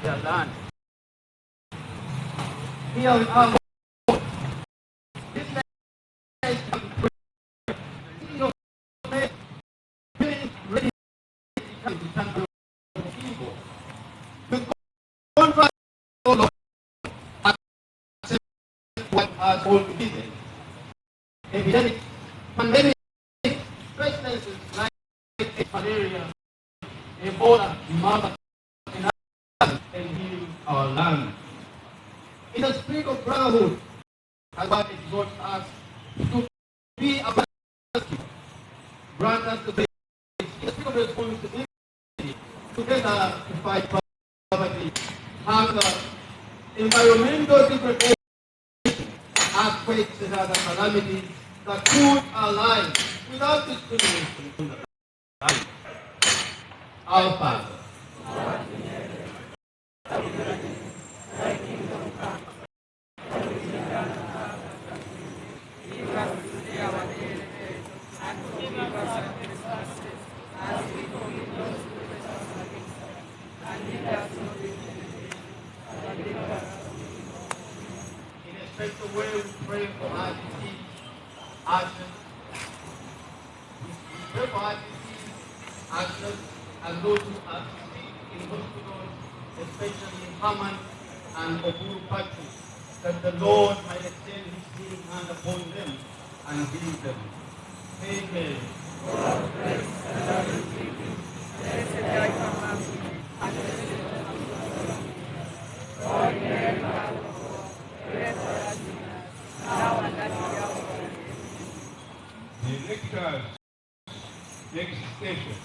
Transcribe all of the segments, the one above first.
their land. Here we are. This land is ready to become evil. The contract of what has all been epidemic, pandemic, pestilences like malaria, Ebola, Ebola, and heal our land. In the spirit of brotherhood, as God exhorts us to be a grant us the grace, in the spirit of responsibility, together to fight poverty, hunger, environmental degradation, earthquakes and other calamities that could our lives without discrimination. Our Father. In a special way, we pray for IDC, Ashes. We pray for IDC, Ashes, and those who are sick in hospitals, especially in Haman and Oburu Patu, that the Lord might extend his healing hand upon them and heal them. Amen. Next station.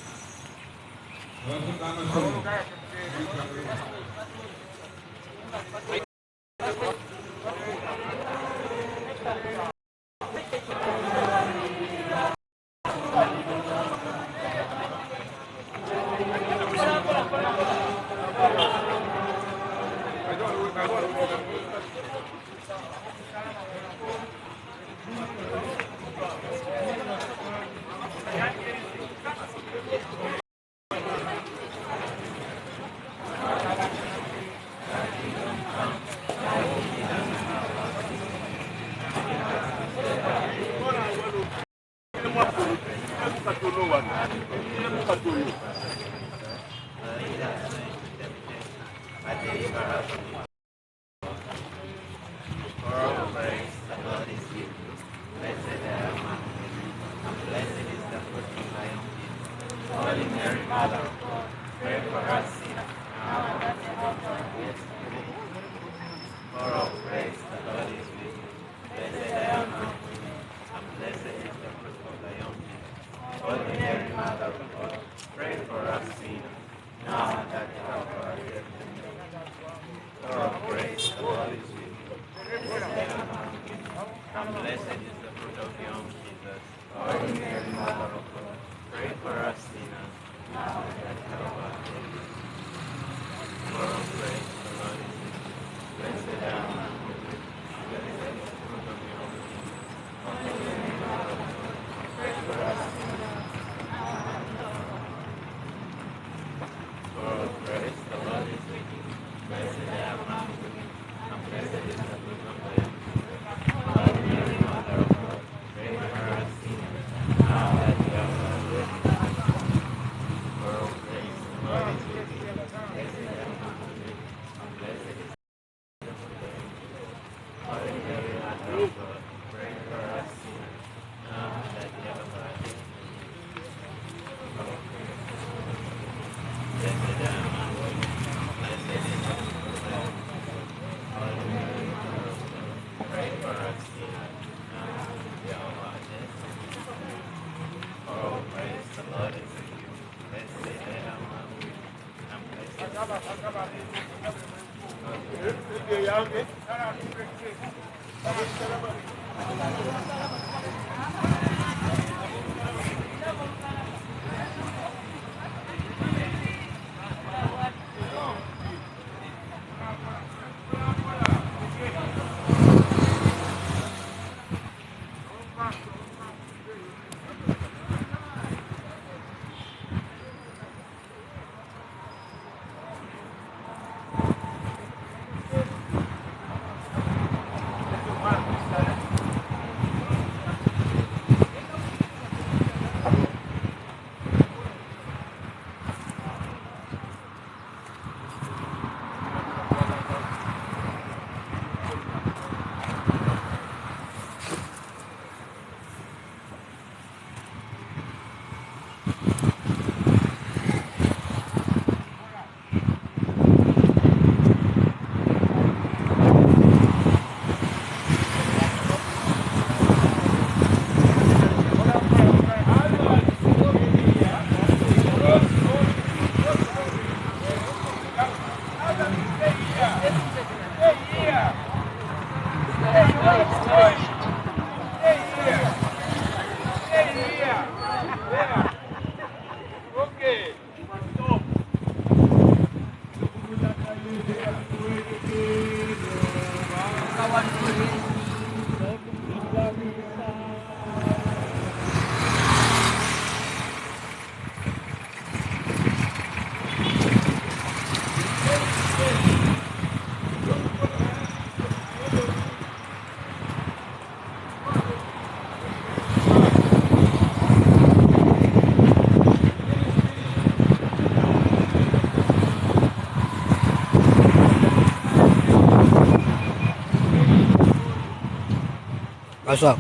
What's up?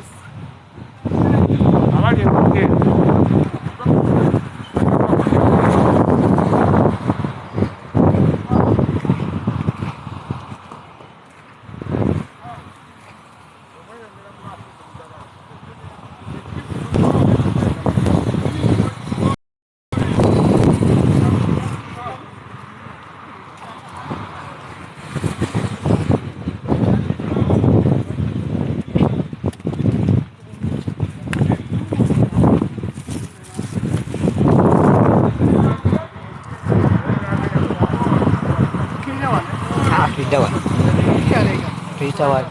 Tuitawa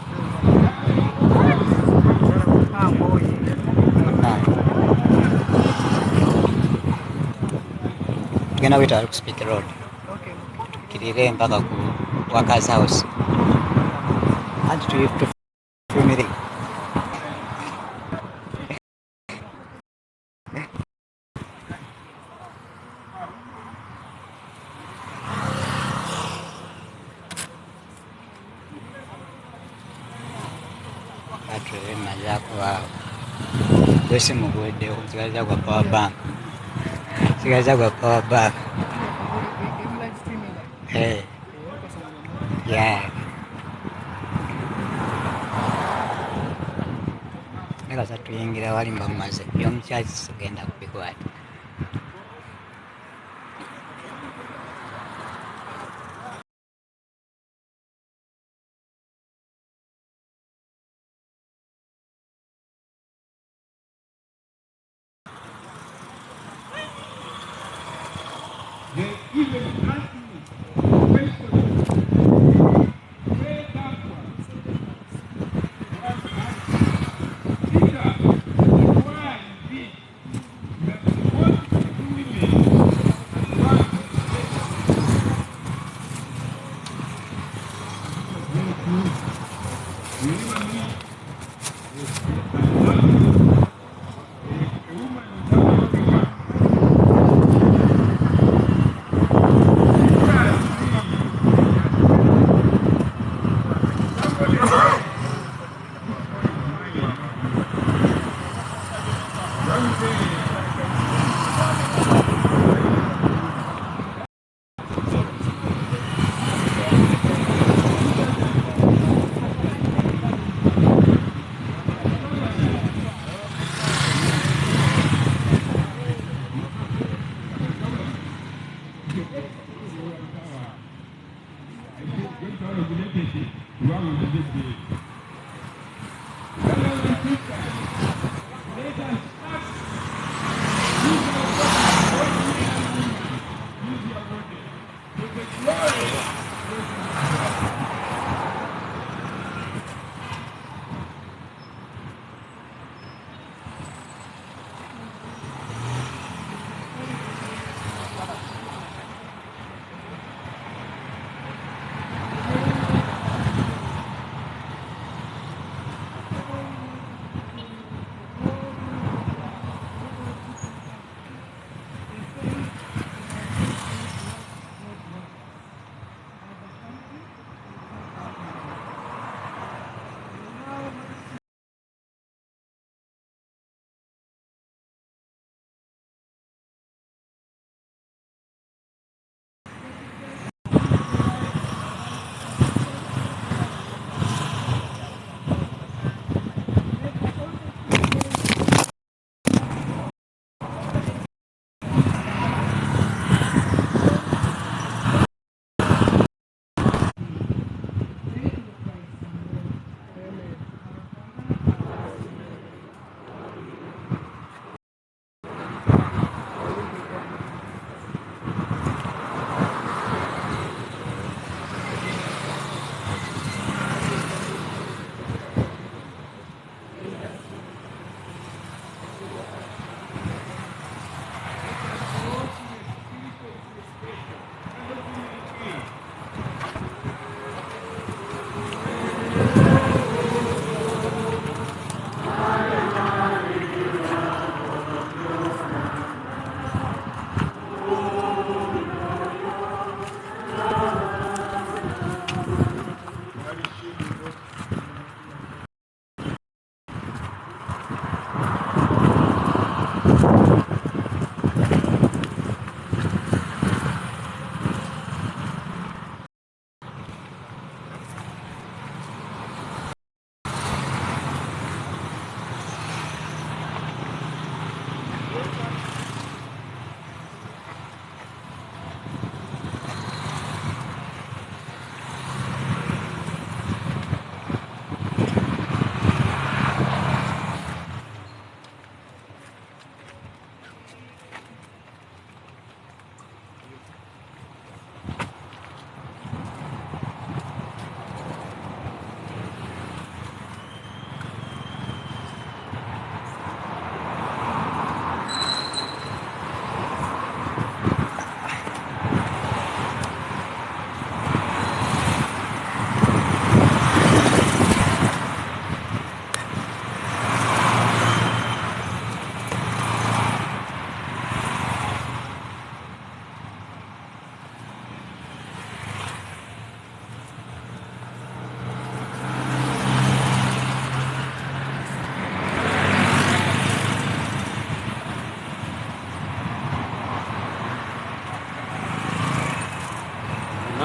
tugenda wita Speak Road kirire mpaka ku Workers House anti tufumire Wesi mugwedde okusigaliza gwa power bank. Sigaliza gwa power bank. Hey. Yeah. Neka sa tuyingira wali mbamaze. By'omukyali sigenda kubikwata.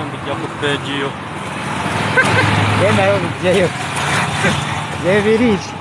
Bijja ku peegi yo. Gendayo bijjayo. Byebiriiki.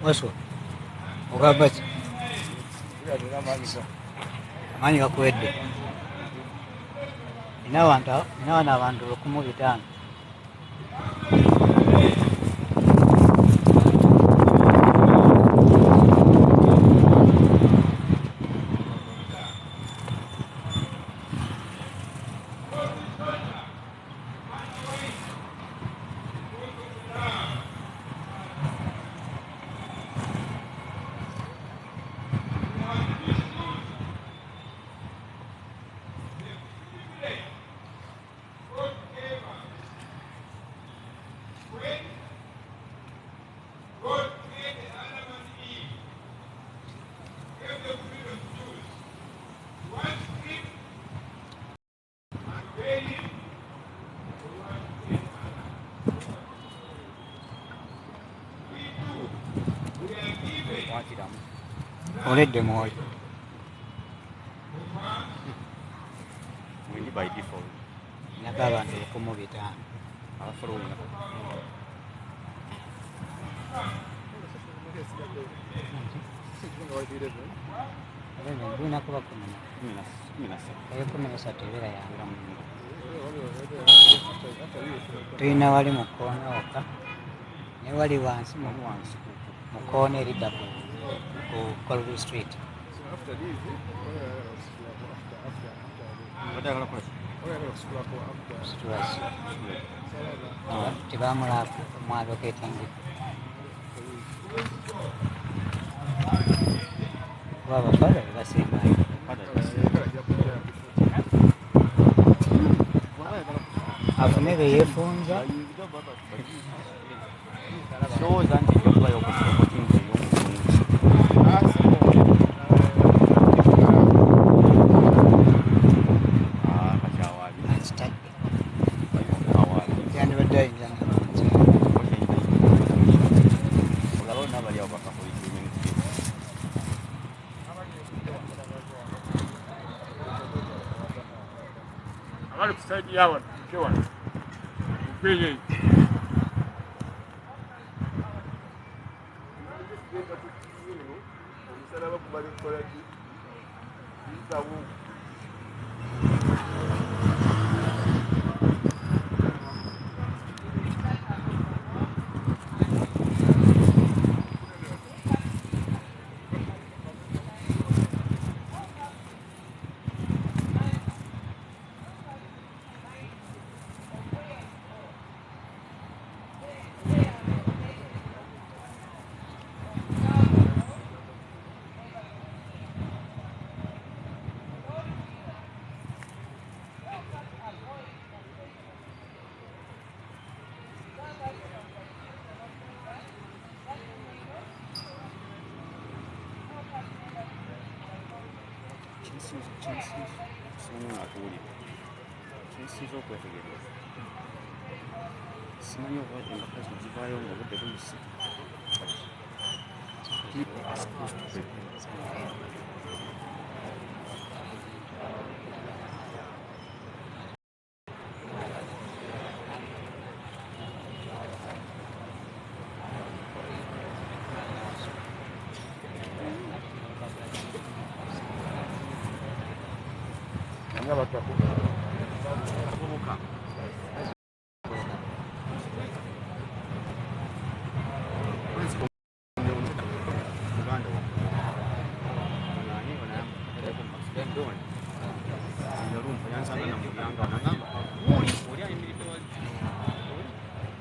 Wasu ogamba ki? Amaanyi gakuwedde. Nina wano abantu 1500. wakiramu oledde mwoyo wendi by default nako abantu 15 abafulumya bulina kuba 13 ebeera yange tulina wali mu koona wokka ne wali wansi mu koona eridda ku Colby Street. Tebamulaapu mwaloketingi kuba abafada bebasembayo afune beyefunza kirowooza nti ejjakubayo okusinga ey'omukungu akitadde yandibadde ayinza olabona bali awo bakapolisi abali ku saidi yawa kewano mupeye kinsinza okwetegereza simanyi oba embaka zino zivaayo nga obudde buyise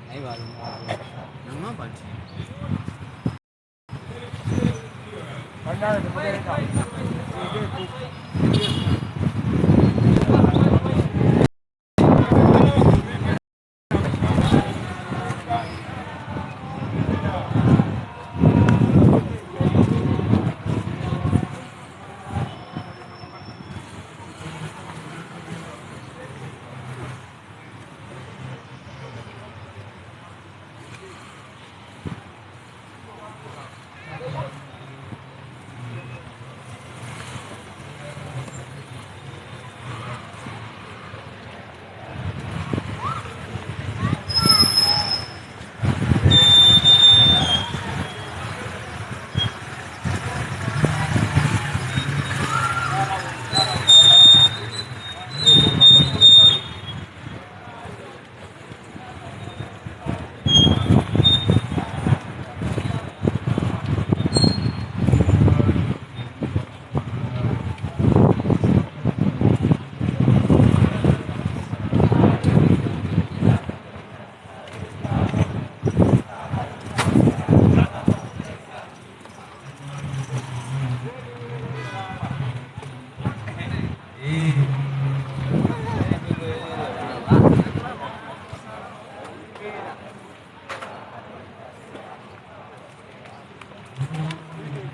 naye balumwa nangamba nti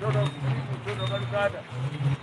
Todo, todo, todo, todo, todo, todo,